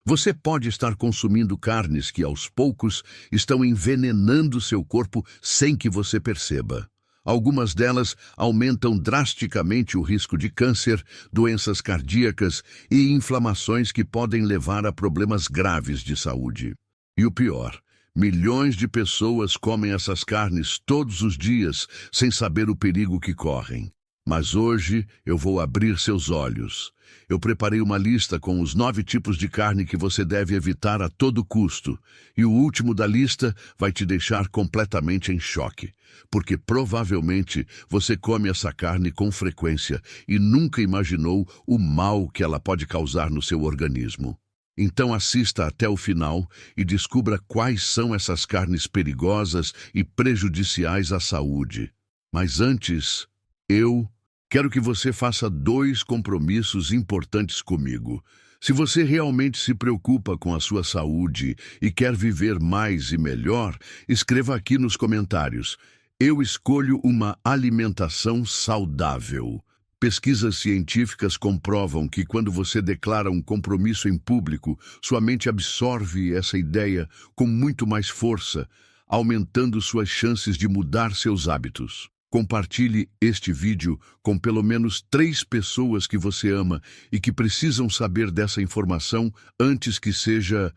Você pode estar consumindo carnes que, aos poucos, estão envenenando seu corpo sem que você perceba. Algumas delas aumentam drasticamente o risco de câncer, doenças cardíacas e inflamações que podem levar a problemas graves de saúde. E o pior, milhões de pessoas comem essas carnes todos os dias sem saber o perigo que correm. Mas hoje eu vou abrir seus olhos. Eu preparei uma lista com os 9 tipos de carne que você deve evitar a todo custo. E o último da lista vai te deixar completamente em choque. Porque provavelmente você come essa carne com frequência e nunca imaginou o mal que ela pode causar no seu organismo. Então assista até o final e descubra quais são essas carnes perigosas e prejudiciais à saúde. Mas antes, eu quero que você faça 2 compromissos importantes comigo. Se você realmente se preocupa com a sua saúde e quer viver mais e melhor, escreva aqui nos comentários: eu escolho uma alimentação saudável. Pesquisas científicas comprovam que quando você declara um compromisso em público, sua mente absorve essa ideia com muito mais força, aumentando suas chances de mudar seus hábitos. Compartilhe este vídeo com pelo menos 3 pessoas que você ama e que precisam saber dessa informação antes que seja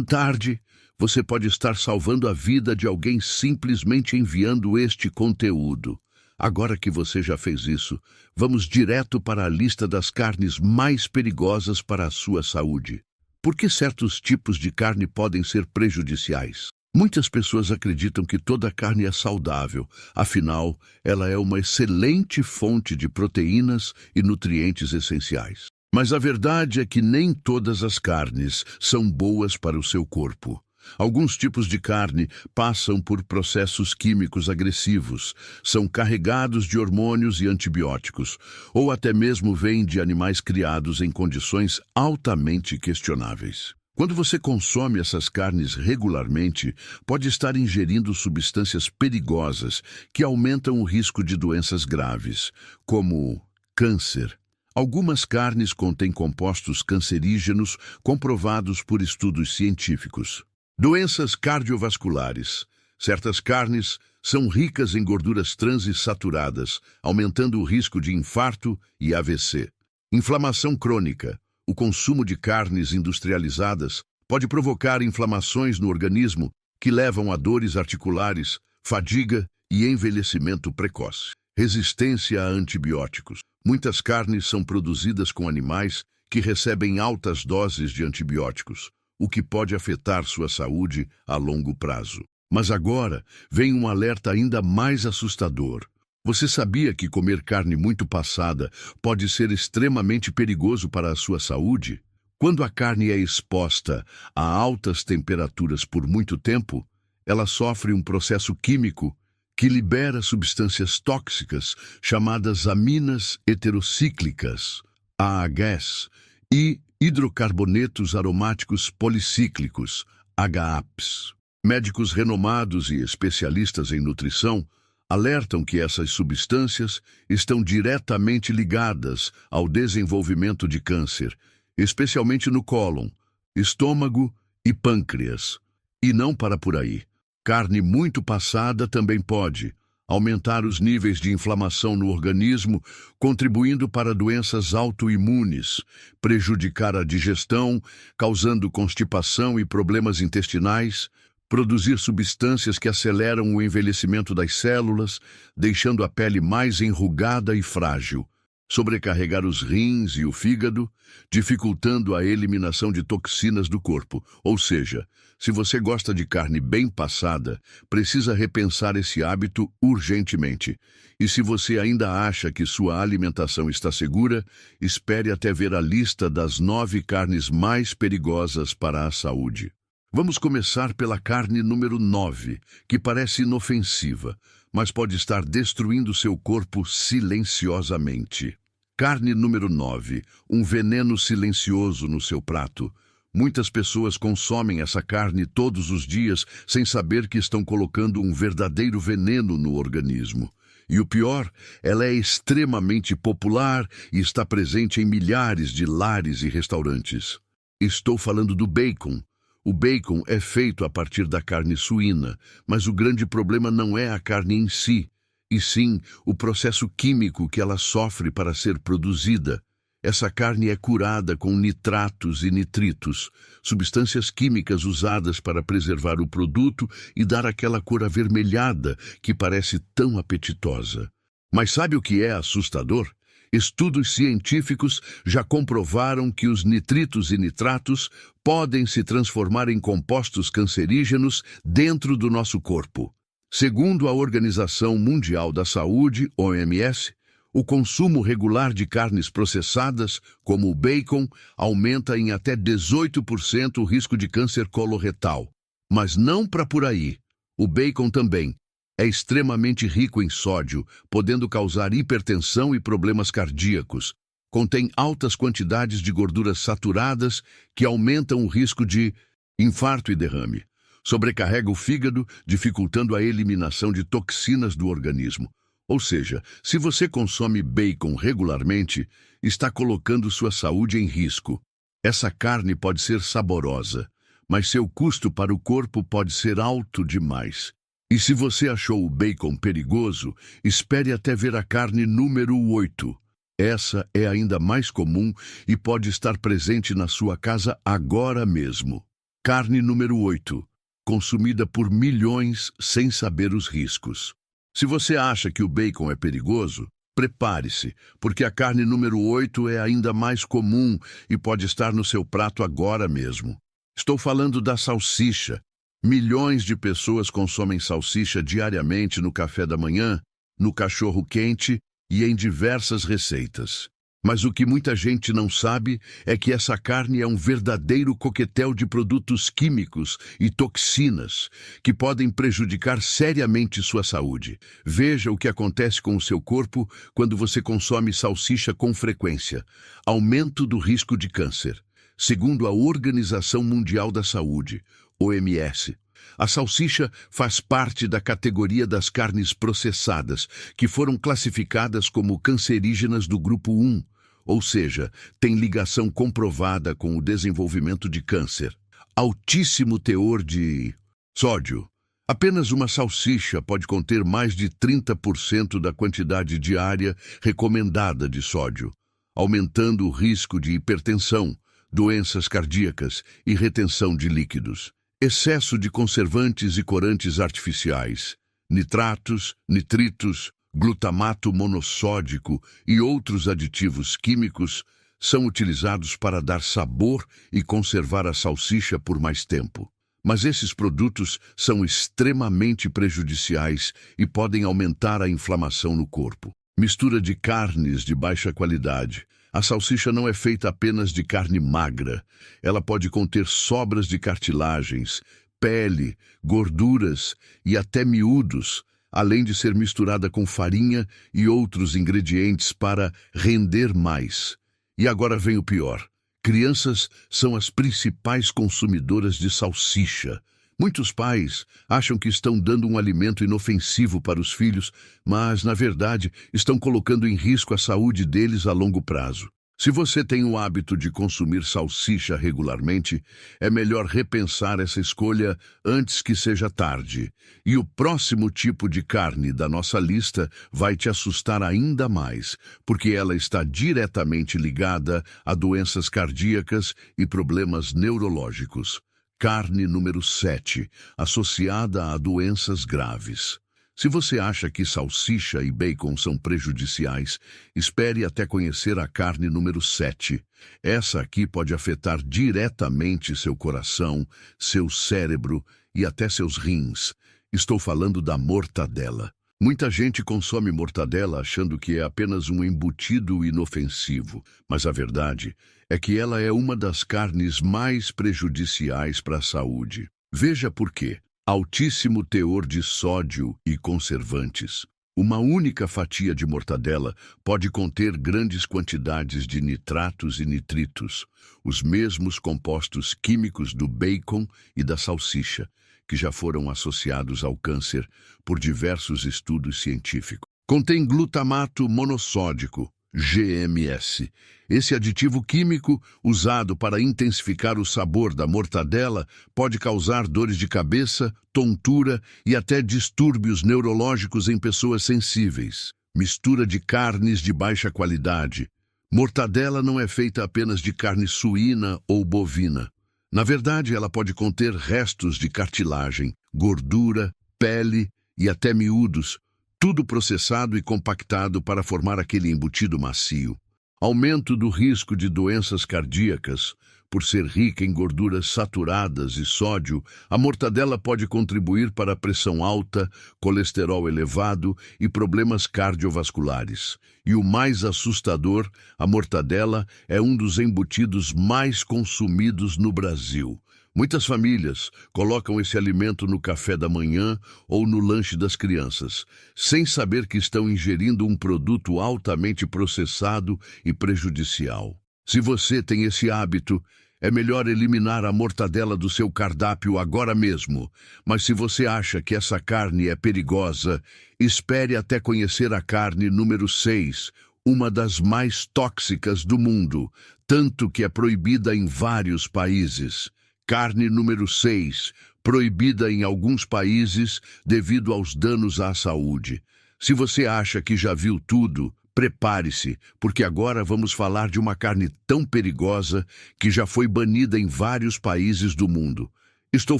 tarde. Você pode estar salvando a vida de alguém simplesmente enviando este conteúdo. Agora que você já fez isso, vamos direto para a lista das carnes mais perigosas para a sua saúde. Por que certos tipos de carne podem ser prejudiciais? Muitas pessoas acreditam que toda carne é saudável, afinal, ela é uma excelente fonte de proteínas e nutrientes essenciais. Mas a verdade é que nem todas as carnes são boas para o seu corpo. Alguns tipos de carne passam por processos químicos agressivos, são carregados de hormônios e antibióticos, ou até mesmo vêm de animais criados em condições altamente questionáveis. Quando você consome essas carnes regularmente, pode estar ingerindo substâncias perigosas que aumentam o risco de doenças graves, como câncer. Algumas carnes contêm compostos cancerígenos comprovados por estudos científicos. Doenças cardiovasculares. Certas carnes são ricas em gorduras trans e saturadas, aumentando o risco de infarto e AVC. Inflamação crônica. O consumo de carnes industrializadas pode provocar inflamações no organismo que levam a dores articulares, fadiga e envelhecimento precoce. Resistência a antibióticos. Muitas carnes são produzidas com animais que recebem altas doses de antibióticos, o que pode afetar sua saúde a longo prazo. Mas agora vem um alerta ainda mais assustador. Você sabia que comer carne muito passada pode ser extremamente perigoso para a sua saúde? Quando a carne é exposta a altas temperaturas por muito tempo, ela sofre um processo químico que libera substâncias tóxicas chamadas aminas heterocíclicas, AHs, e hidrocarbonetos aromáticos policíclicos, HAPs. Médicos renomados e especialistas em nutrição alertam que essas substâncias estão diretamente ligadas ao desenvolvimento de câncer, especialmente no cólon, estômago e pâncreas. E não para por aí. Carne muito passada também pode aumentar os níveis de inflamação no organismo, contribuindo para doenças autoimunes, prejudicar a digestão, causando constipação e problemas intestinais, produzir substâncias que aceleram o envelhecimento das células, deixando a pele mais enrugada e frágil, sobrecarregar os rins e o fígado, dificultando a eliminação de toxinas do corpo. Ou seja, se você gosta de carne bem passada, precisa repensar esse hábito urgentemente. E se você ainda acha que sua alimentação está segura, espere até ver a lista das 9 carnes mais perigosas para a saúde. Vamos começar pela carne número 9, que parece inofensiva, mas pode estar destruindo seu corpo silenciosamente. Carne número 9, um veneno silencioso no seu prato. Muitas pessoas consomem essa carne todos os dias sem saber que estão colocando um verdadeiro veneno no organismo. E o pior, ela é extremamente popular e está presente em milhares de lares e restaurantes. Estou falando do bacon. O bacon é feito a partir da carne suína, mas o grande problema não é a carne em si, e sim o processo químico que ela sofre para ser produzida. Essa carne é curada com nitratos e nitritos, substâncias químicas usadas para preservar o produto e dar aquela cor avermelhada que parece tão apetitosa. Mas sabe o que é assustador? Estudos científicos já comprovaram que os nitritos e nitratos podem se transformar em compostos cancerígenos dentro do nosso corpo. Segundo a Organização Mundial da Saúde, OMS, o consumo regular de carnes processadas, como o bacon, aumenta em até 18% o risco de câncer coloretal. Mas não para por aí. O bacon também é extremamente rico em sódio, podendo causar hipertensão e problemas cardíacos. Contém altas quantidades de gorduras saturadas que aumentam o risco de infarto e derrame. Sobrecarrega o fígado, dificultando a eliminação de toxinas do organismo. Ou seja, se você consome bacon regularmente, está colocando sua saúde em risco. Essa carne pode ser saborosa, mas seu custo para o corpo pode ser alto demais. E se você achou o bacon perigoso, espere até ver a carne número 8. Essa é ainda mais comum e pode estar presente na sua casa agora mesmo. Carne número 8, consumida por milhões sem saber os riscos. Se você acha que o bacon é perigoso, prepare-se, porque a carne número 8 é ainda mais comum e pode estar no seu prato agora mesmo. Estou falando da salsicha. Milhões de pessoas consomem salsicha diariamente no café da manhã, no cachorro-quente e em diversas receitas. Mas o que muita gente não sabe é que essa carne é um verdadeiro coquetel de produtos químicos e toxinas que podem prejudicar seriamente sua saúde. Veja o que acontece com o seu corpo quando você consome salsicha com frequência. Aumento do risco de câncer. Segundo a Organização Mundial da Saúde, OMS, a salsicha faz parte da categoria das carnes processadas, que foram classificadas como cancerígenas do grupo 1, ou seja, tem ligação comprovada com o desenvolvimento de câncer. Altíssimo teor de sódio. Apenas uma salsicha pode conter mais de 30% da quantidade diária recomendada de sódio, aumentando o risco de hipertensão, doenças cardíacas e retenção de líquidos. Excesso de conservantes e corantes artificiais, nitratos, nitritos, glutamato monossódico e outros aditivos químicos são utilizados para dar sabor e conservar a salsicha por mais tempo. Mas esses produtos são extremamente prejudiciais e podem aumentar a inflamação no corpo. Mistura de carnes de baixa qualidade. A salsicha não é feita apenas de carne magra. Ela pode conter sobras de cartilagens, pele, gorduras e até miúdos, além de ser misturada com farinha e outros ingredientes para render mais. E agora vem o pior. Crianças são as principais consumidoras de salsicha. Muitos pais acham que estão dando um alimento inofensivo para os filhos, mas, na verdade, estão colocando em risco a saúde deles a longo prazo. Se você tem o hábito de consumir salsicha regularmente, é melhor repensar essa escolha antes que seja tarde. E o próximo tipo de carne da nossa lista vai te assustar ainda mais, porque ela está diretamente ligada a doenças cardíacas e problemas neurológicos. Carne número 7, associada a doenças graves. Se você acha que salsicha e bacon são prejudiciais, espere até conhecer a carne número 7. Essa aqui pode afetar diretamente seu coração, seu cérebro e até seus rins. Estou falando da mortadela. Muita gente consome mortadela achando que é apenas um embutido inofensivo, mas a verdade é que ela é uma das carnes mais prejudiciais para a saúde. Veja por quê. Altíssimo teor de sódio e conservantes. Uma única fatia de mortadela pode conter grandes quantidades de nitratos e nitritos, os mesmos compostos químicos do bacon e da salsicha, que já foram associados ao câncer por diversos estudos científicos. Contém glutamato monossódico, GMS. Esse aditivo químico, usado para intensificar o sabor da mortadela, pode causar dores de cabeça, tontura e até distúrbios neurológicos em pessoas sensíveis. Mistura de carnes de baixa qualidade. Mortadela não é feita apenas de carne suína ou bovina. Na verdade, ela pode conter restos de cartilagem, gordura, pele e até miúdos, tudo processado e compactado para formar aquele embutido macio. Aumento do risco de doenças cardíacas. Por ser rica em gorduras saturadas e sódio, a mortadela pode contribuir para a pressão alta, colesterol elevado e problemas cardiovasculares. E o mais assustador, a mortadela é um dos embutidos mais consumidos no Brasil. Muitas famílias colocam esse alimento no café da manhã ou no lanche das crianças, sem saber que estão ingerindo um produto altamente processado e prejudicial. Se você tem esse hábito, é melhor eliminar a mortadela do seu cardápio agora mesmo. Mas se você acha que essa carne é perigosa, espere até conhecer a carne número 6, uma das mais tóxicas do mundo, tanto que é proibida em vários países. Carne número 6, proibida em alguns países devido aos danos à saúde. Se você acha que já viu tudo, prepare-se, porque agora vamos falar de uma carne tão perigosa que já foi banida em vários países do mundo. Estou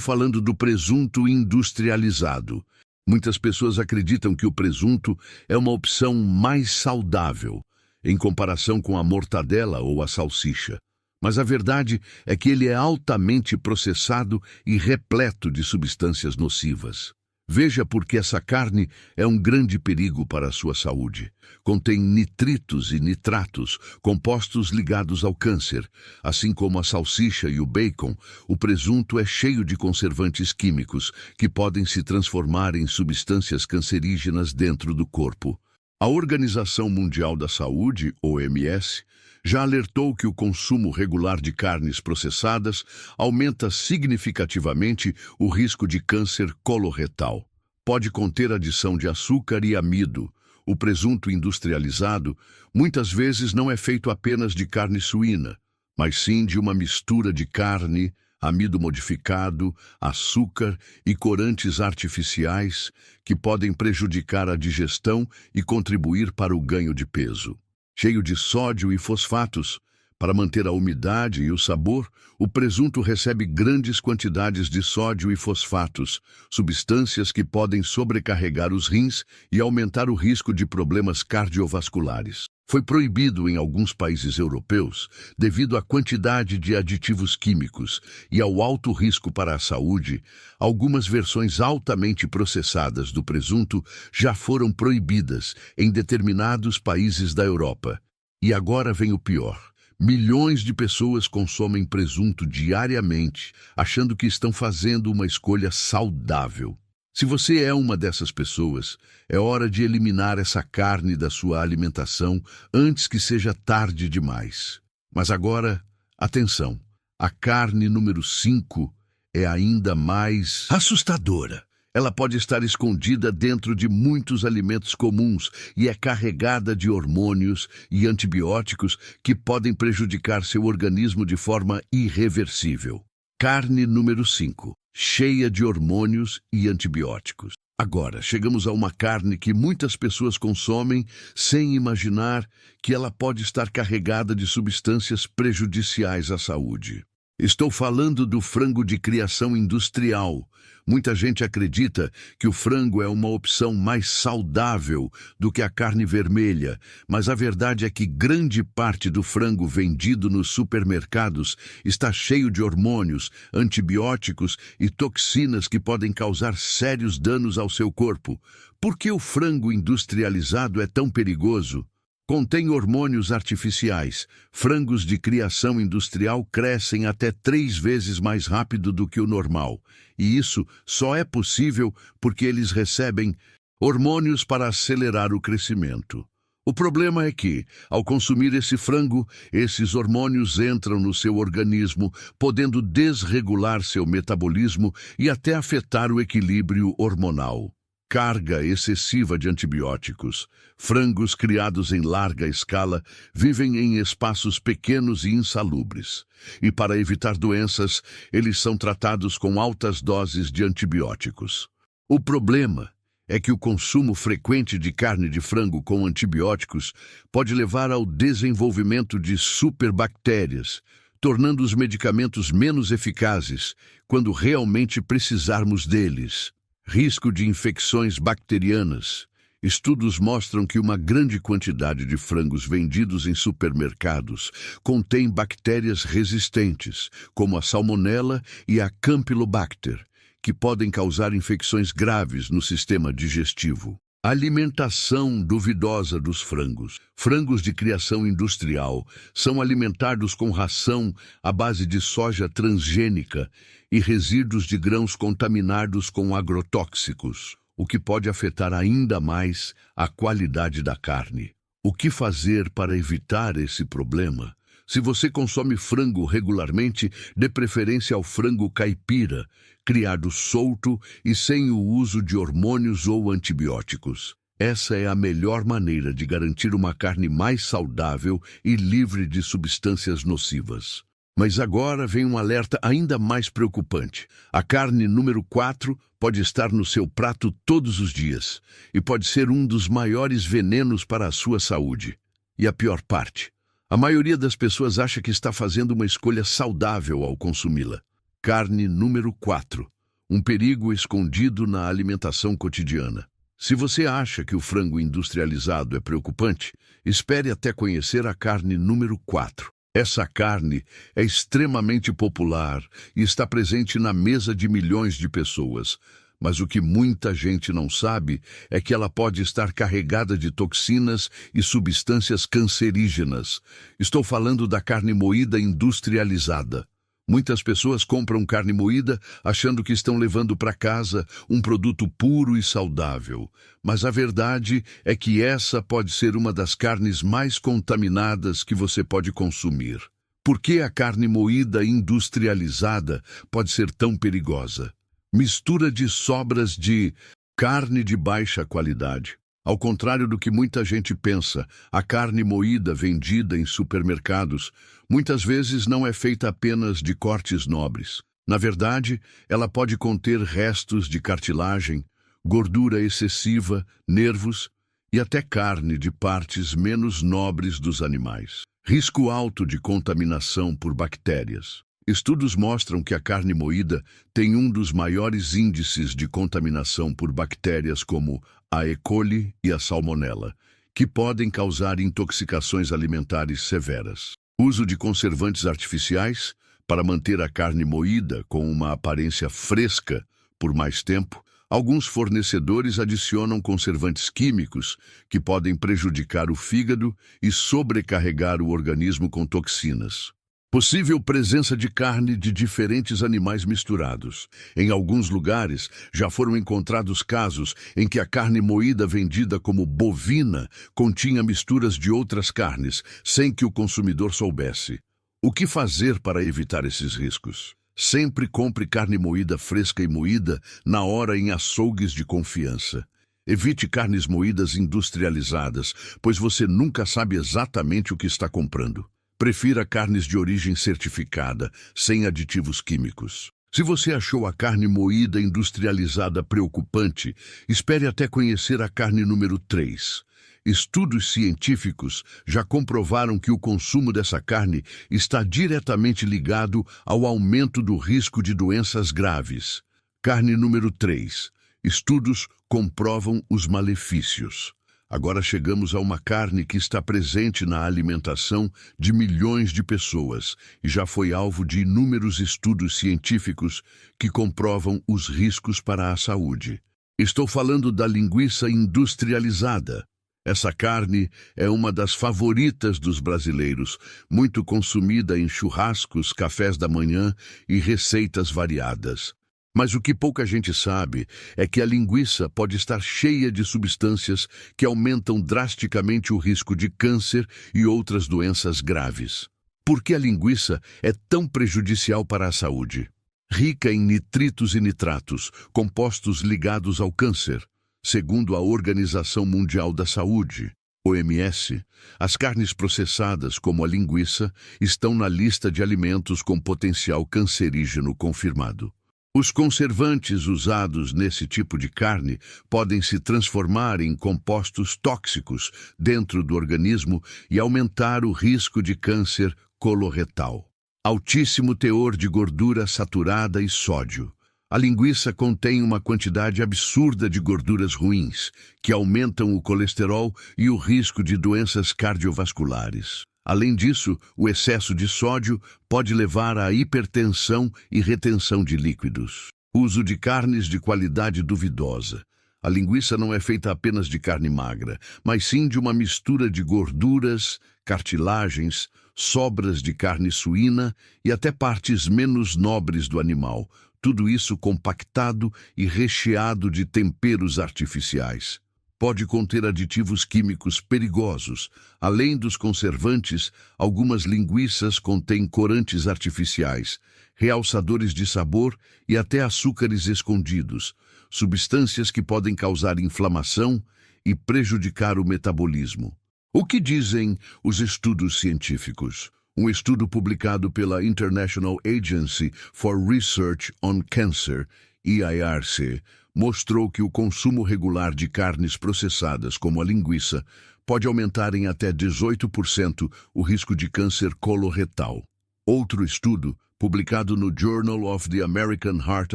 falando do presunto industrializado. Muitas pessoas acreditam que o presunto é uma opção mais saudável, em comparação com a mortadela ou a salsicha. Mas a verdade é que ele é altamente processado e repleto de substâncias nocivas. Veja por que essa carne é um grande perigo para a sua saúde. Contém nitritos e nitratos, compostos ligados ao câncer. Assim como a salsicha e o bacon, o presunto é cheio de conservantes químicos que podem se transformar em substâncias cancerígenas dentro do corpo. A Organização Mundial da Saúde, OMS, já alertou que o consumo regular de carnes processadas aumenta significativamente o risco de câncer coloretal. Pode conter adição de açúcar e amido. O presunto industrializado muitas vezes não é feito apenas de carne suína, mas sim de uma mistura de carne, amido modificado, açúcar e corantes artificiais que podem prejudicar a digestão e contribuir para o ganho de peso. Cheio de sódio e fosfatos. Para manter a umidade e o sabor, o presunto recebe grandes quantidades de sódio e fosfatos, substâncias que podem sobrecarregar os rins e aumentar o risco de problemas cardiovasculares. Foi proibido em alguns países europeus devido à quantidade de aditivos químicos e ao alto risco para a saúde. Algumas versões altamente processadas do presunto já foram proibidas em determinados países da Europa. E agora vem o pior. Milhões de pessoas consomem presunto diariamente, achando que estão fazendo uma escolha saudável. Se você é uma dessas pessoas, é hora de eliminar essa carne da sua alimentação antes que seja tarde demais. Mas agora, atenção, a carne número 5 é ainda mais assustadora. Ela pode estar escondida dentro de muitos alimentos comuns e é carregada de hormônios e antibióticos que podem prejudicar seu organismo de forma irreversível. Carne número 5, cheia de hormônios e antibióticos. Agora, chegamos a uma carne que muitas pessoas consomem sem imaginar que ela pode estar carregada de substâncias prejudiciais à saúde. Estou falando do frango de criação industrial. Muita gente acredita que o frango é uma opção mais saudável do que a carne vermelha, mas a verdade é que grande parte do frango vendido nos supermercados está cheio de hormônios, antibióticos e toxinas que podem causar sérios danos ao seu corpo. Por que o frango industrializado é tão perigoso? Contém hormônios artificiais. Frangos de criação industrial crescem até 3 vezes mais rápido do que o normal. E isso só é possível porque eles recebem hormônios para acelerar o crescimento. O problema é que, ao consumir esse frango, esses hormônios entram no seu organismo, podendo desregular seu metabolismo e até afetar o equilíbrio hormonal. carga excessiva de antibióticos. Frangos criados em larga escala vivem em espaços pequenos e insalubres. E para evitar doenças, eles são tratados com altas doses de antibióticos. O problema é que o consumo frequente de carne de frango com antibióticos pode levar ao desenvolvimento de superbactérias, tornando os medicamentos menos eficazes quando realmente precisarmos deles. Risco de infecções bacterianas. Estudos mostram que uma grande quantidade de frangos vendidos em supermercados contém bactérias resistentes, como a Salmonella e a Campylobacter, que podem causar infecções graves no sistema digestivo. Alimentação duvidosa dos frangos. Frangos de criação industrial são alimentados com ração à base de soja transgênica e resíduos de grãos contaminados com agrotóxicos, o que pode afetar ainda mais a qualidade da carne. O que fazer para evitar esse problema? Se você consome frango regularmente, dê preferência ao frango caipira, criado solto e sem o uso de hormônios ou antibióticos. Essa é a melhor maneira de garantir uma carne mais saudável e livre de substâncias nocivas. Mas agora vem um alerta ainda mais preocupante. A carne número 4 pode estar no seu prato todos os dias e pode ser um dos maiores venenos para a sua saúde. E a pior parte: a maioria das pessoas acha que está fazendo uma escolha saudável ao consumi-la. Carne número 4. Um perigo escondido na alimentação cotidiana. Se você acha que o frango industrializado é preocupante, espere até conhecer a carne número 4. Essa carne é extremamente popular e está presente na mesa de milhões de pessoas. Mas o que muita gente não sabe é que ela pode estar carregada de toxinas e substâncias cancerígenas. Estou falando da carne moída industrializada. Muitas pessoas compram carne moída achando que estão levando para casa um produto puro e saudável. Mas a verdade é que essa pode ser uma das carnes mais contaminadas que você pode consumir. Por que a carne moída industrializada pode ser tão perigosa? Mistura de sobras de carne de baixa qualidade. Ao contrário do que muita gente pensa, a carne moída vendida em supermercados muitas vezes não é feita apenas de cortes nobres. Na verdade, ela pode conter restos de cartilagem, gordura excessiva, nervos e até carne de partes menos nobres dos animais. Risco alto de contaminação por bactérias. Estudos mostram que a carne moída tem um dos maiores índices de contaminação por bactérias como a E. coli e a Salmonella, que podem causar intoxicações alimentares severas. Uso de conservantes artificiais para manter a carne moída com uma aparência fresca por mais tempo. Alguns fornecedores adicionam conservantes químicos que podem prejudicar o fígado e sobrecarregar o organismo com toxinas. Possível presença de carne de diferentes animais misturados. Em alguns lugares, já foram encontrados casos em que a carne moída vendida como bovina continha misturas de outras carnes, sem que o consumidor soubesse. O que fazer para evitar esses riscos? Sempre compre carne moída fresca e moída na hora em açougues de confiança. Evite carnes moídas industrializadas, pois você nunca sabe exatamente o que está comprando. Prefira carnes de origem certificada, sem aditivos químicos. Se você achou a carne moída industrializada preocupante, espere até conhecer a carne número 3. Estudos científicos já comprovaram que o consumo dessa carne está diretamente ligado ao aumento do risco de doenças graves. Carne número 3. Estudos comprovam os malefícios. Agora chegamos a uma carne que está presente na alimentação de milhões de pessoas e já foi alvo de inúmeros estudos científicos que comprovam os riscos para a saúde. Estou falando da linguiça industrializada. Essa carne é uma das favoritas dos brasileiros, muito consumida em churrascos, cafés da manhã e receitas variadas. Mas o que pouca gente sabe é que a linguiça pode estar cheia de substâncias que aumentam drasticamente o risco de câncer e outras doenças graves. Por que a linguiça é tão prejudicial para a saúde? Rica em nitritos e nitratos, compostos ligados ao câncer. Segundo a Organização Mundial da Saúde, OMS, as carnes processadas, como a linguiça, estão na lista de alimentos com potencial cancerígeno confirmado. Os conservantes usados nesse tipo de carne podem se transformar em compostos tóxicos dentro do organismo e aumentar o risco de câncer coloretal. Altíssimo teor de gordura saturada e sódio. A linguiça contém uma quantidade absurda de gorduras ruins, que aumentam o colesterol e o risco de doenças cardiovasculares. Além disso, o excesso de sódio pode levar à hipertensão e retenção de líquidos. Uso de carnes de qualidade duvidosa. A linguiça não é feita apenas de carne magra, mas sim de uma mistura de gorduras, cartilagens, sobras de carne suína e até partes menos nobres do animal. Tudo isso compactado e recheado de temperos artificiais. Pode conter aditivos químicos perigosos. Além dos conservantes, algumas linguiças contêm corantes artificiais, realçadores de sabor e até açúcares escondidos, substâncias que podem causar inflamação e prejudicar o metabolismo. O que dizem os estudos científicos? Um estudo publicado pela International Agency for Research on Cancer, IARC, mostrou que o consumo regular de carnes processadas, como a linguiça, pode aumentar em até 18% o risco de câncer coloretal. Outro estudo, publicado no Journal of the American Heart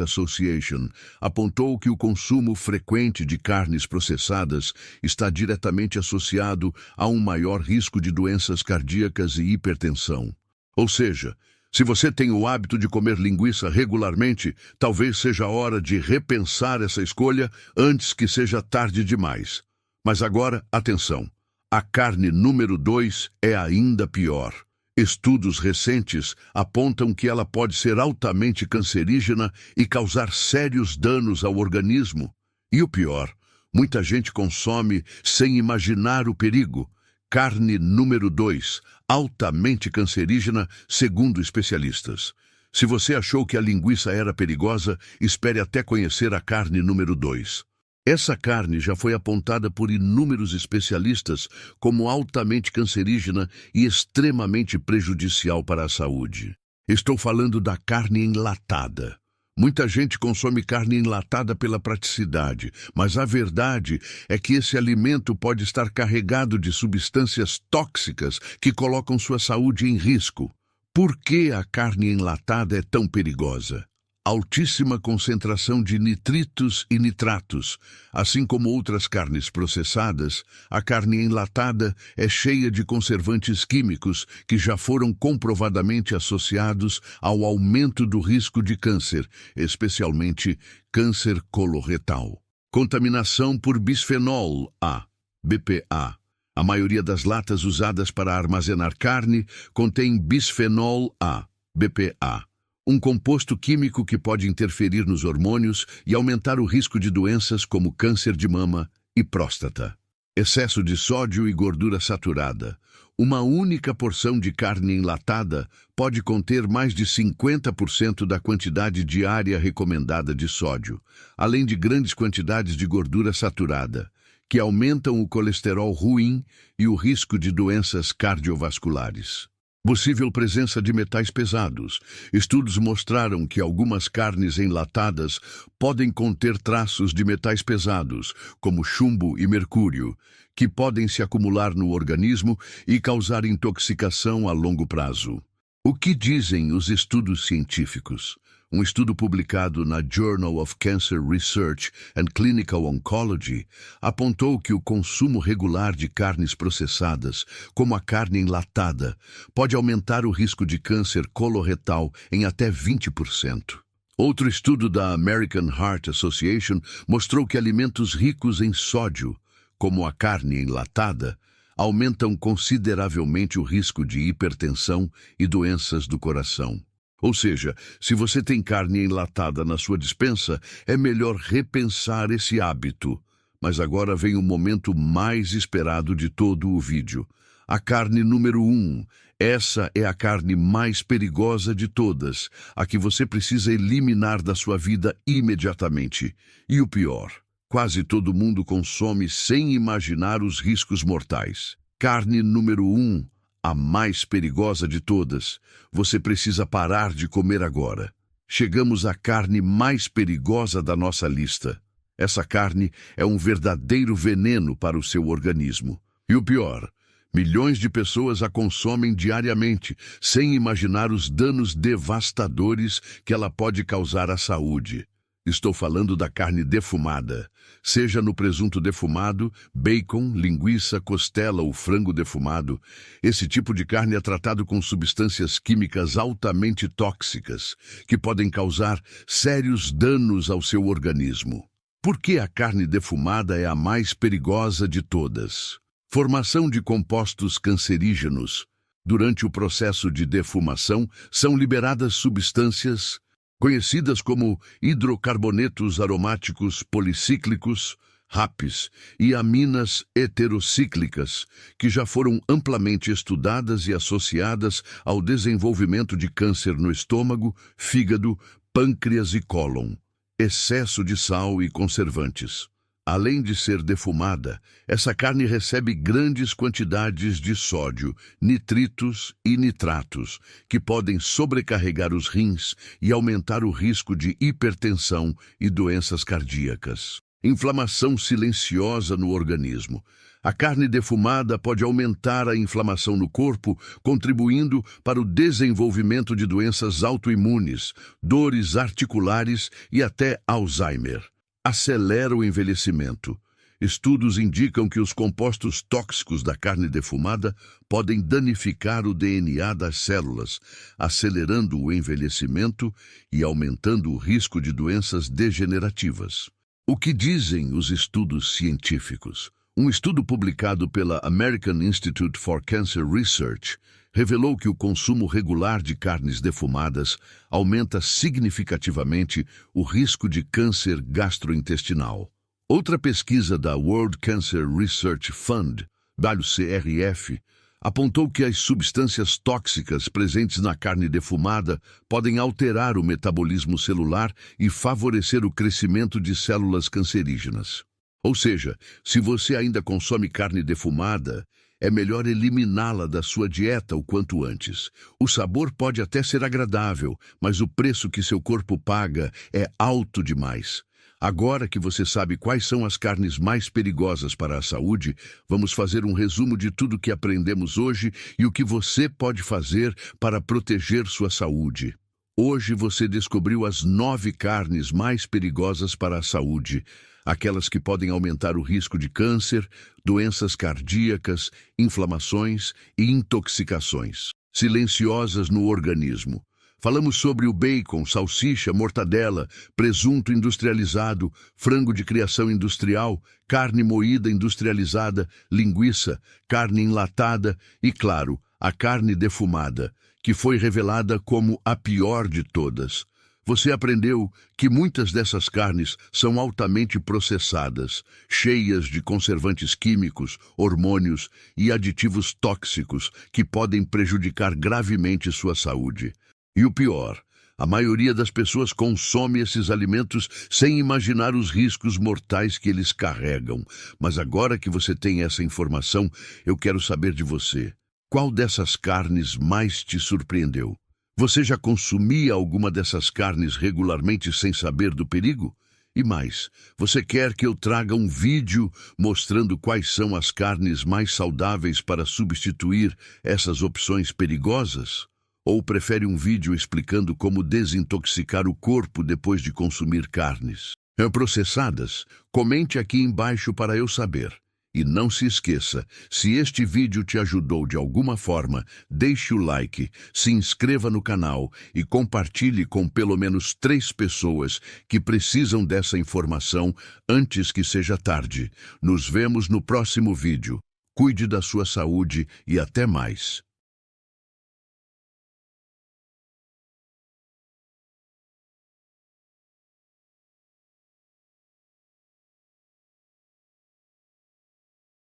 Association, apontou que o consumo frequente de carnes processadas está diretamente associado a um maior risco de doenças cardíacas e hipertensão. Ou seja, se você tem o hábito de comer linguiça regularmente, talvez seja a hora de repensar essa escolha antes que seja tarde demais. Mas agora, atenção, a carne número 2 é ainda pior. Estudos recentes apontam que ela pode ser altamente cancerígena e causar sérios danos ao organismo. E o pior, muita gente consome sem imaginar o perigo. Carne número 2, altamente cancerígena, segundo especialistas. Se você achou que a linguiça era perigosa, espere até conhecer a carne número 2. Essa carne já foi apontada por inúmeros especialistas como altamente cancerígena e extremamente prejudicial para a saúde. Estou falando da carne enlatada. Muita gente consome carne enlatada pela praticidade, mas a verdade é que esse alimento pode estar carregado de substâncias tóxicas que colocam sua saúde em risco. Por que a carne enlatada é tão perigosa? Altíssima concentração de nitritos e nitratos. Assim como outras carnes processadas, a carne enlatada é cheia de conservantes químicos que já foram comprovadamente associados ao aumento do risco de câncer, especialmente câncer coloretal. Contaminação por bisfenol A, BPA. A maioria das latas usadas para armazenar carne contém bisfenol A, BPA. Um composto químico que pode interferir nos hormônios e aumentar o risco de doenças como câncer de mama e próstata. Excesso de sódio e gordura saturada. Uma única porção de carne enlatada pode conter mais de 50% da quantidade diária recomendada de sódio, além de grandes quantidades de gordura saturada, que aumentam o colesterol ruim e o risco de doenças cardiovasculares. Possível presença de metais pesados. Estudos mostraram que algumas carnes enlatadas podem conter traços de metais pesados, como chumbo e mercúrio, que podem se acumular no organismo e causar intoxicação a longo prazo. O que dizem os estudos científicos? Um estudo publicado na Journal of Cancer Research and Clinical Oncology apontou que o consumo regular de carnes processadas, como a carne enlatada, pode aumentar o risco de câncer coloretal em até 20%. Outro estudo da American Heart Association mostrou que alimentos ricos em sódio, como a carne enlatada, aumentam consideravelmente o risco de hipertensão e doenças do coração. Ou seja, se você tem carne enlatada na sua despensa, é melhor repensar esse hábito. Mas agora vem o momento mais esperado de todo o vídeo. A carne número 1. Essa é a carne mais perigosa de todas, a que você precisa eliminar da sua vida imediatamente. E o pior, quase todo mundo consome sem imaginar os riscos mortais. Carne número 1, a mais perigosa de todas. Você precisa parar de comer agora. Chegamos à carne mais perigosa da nossa lista. Essa carne é um verdadeiro veneno para o seu organismo. E o pior, milhões de pessoas a consomem diariamente, sem imaginar os danos devastadores que ela pode causar à saúde. Estou falando da carne defumada. Seja no presunto defumado, bacon, linguiça, costela ou frango defumado, esse tipo de carne é tratado com substâncias químicas altamente tóxicas, que podem causar sérios danos ao seu organismo. Por que a carne defumada é a mais perigosa de todas? Formação de compostos cancerígenos. Durante o processo de defumação, são liberadas substâncias conhecidas como hidrocarbonetos aromáticos policíclicos, RAPs, e aminas heterocíclicas, que já foram amplamente estudadas e associadas ao desenvolvimento de câncer no estômago, fígado, pâncreas e cólon. Excesso de sal e conservantes. Além de ser defumada, essa carne recebe grandes quantidades de sódio, nitritos e nitratos, que podem sobrecarregar os rins e aumentar o risco de hipertensão e doenças cardíacas. Inflamação silenciosa no organismo. A carne defumada pode aumentar a inflamação no corpo, contribuindo para o desenvolvimento de doenças autoimunes, dores articulares e até Alzheimer. Acelera o envelhecimento. Estudos indicam que os compostos tóxicos da carne defumada podem danificar o DNA das células, acelerando o envelhecimento e aumentando o risco de doenças degenerativas. O que dizem os estudos científicos? Um estudo publicado pela American Institute for Cancer Research revelou que o consumo regular de carnes defumadas aumenta significativamente o risco de câncer gastrointestinal. Outra pesquisa da World Cancer Research Fund, WCRF, apontou que as substâncias tóxicas presentes na carne defumada podem alterar o metabolismo celular e favorecer o crescimento de células cancerígenas. Ou seja, se você ainda consome carne defumada, é melhor eliminá-la da sua dieta o quanto antes. O sabor pode até ser agradável, mas o preço que seu corpo paga é alto demais. Agora que você sabe quais são as carnes mais perigosas para a saúde, vamos fazer um resumo de tudo que aprendemos hoje e o que você pode fazer para proteger sua saúde. Hoje você descobriu as 9 carnes mais perigosas para a saúde, aquelas que podem aumentar o risco de câncer, doenças cardíacas, inflamações e intoxicações, silenciosas no organismo. Falamos sobre o bacon, salsicha, mortadela, presunto industrializado, frango de criação industrial, carne moída industrializada, linguiça, carne enlatada e, claro, a carne defumada, que foi revelada como a pior de todas. Você aprendeu que muitas dessas carnes são altamente processadas, cheias de conservantes químicos, hormônios e aditivos tóxicos que podem prejudicar gravemente sua saúde. E o pior, a maioria das pessoas consome esses alimentos sem imaginar os riscos mortais que eles carregam. Mas agora que você tem essa informação, eu quero saber de você. Qual dessas carnes mais te surpreendeu? Você já consumia alguma dessas carnes regularmente sem saber do perigo? E mais, você quer que eu traga um vídeo mostrando quais são as carnes mais saudáveis para substituir essas opções perigosas? Ou prefere um vídeo explicando como desintoxicar o corpo depois de consumir carnes processadas? Comente aqui embaixo para eu saber. E não se esqueça, se este vídeo te ajudou de alguma forma, deixe o like, se inscreva no canal e compartilhe com pelo menos 3 pessoas que precisam dessa informação antes que seja tarde. Nos vemos no próximo vídeo. Cuide da sua saúde e até mais.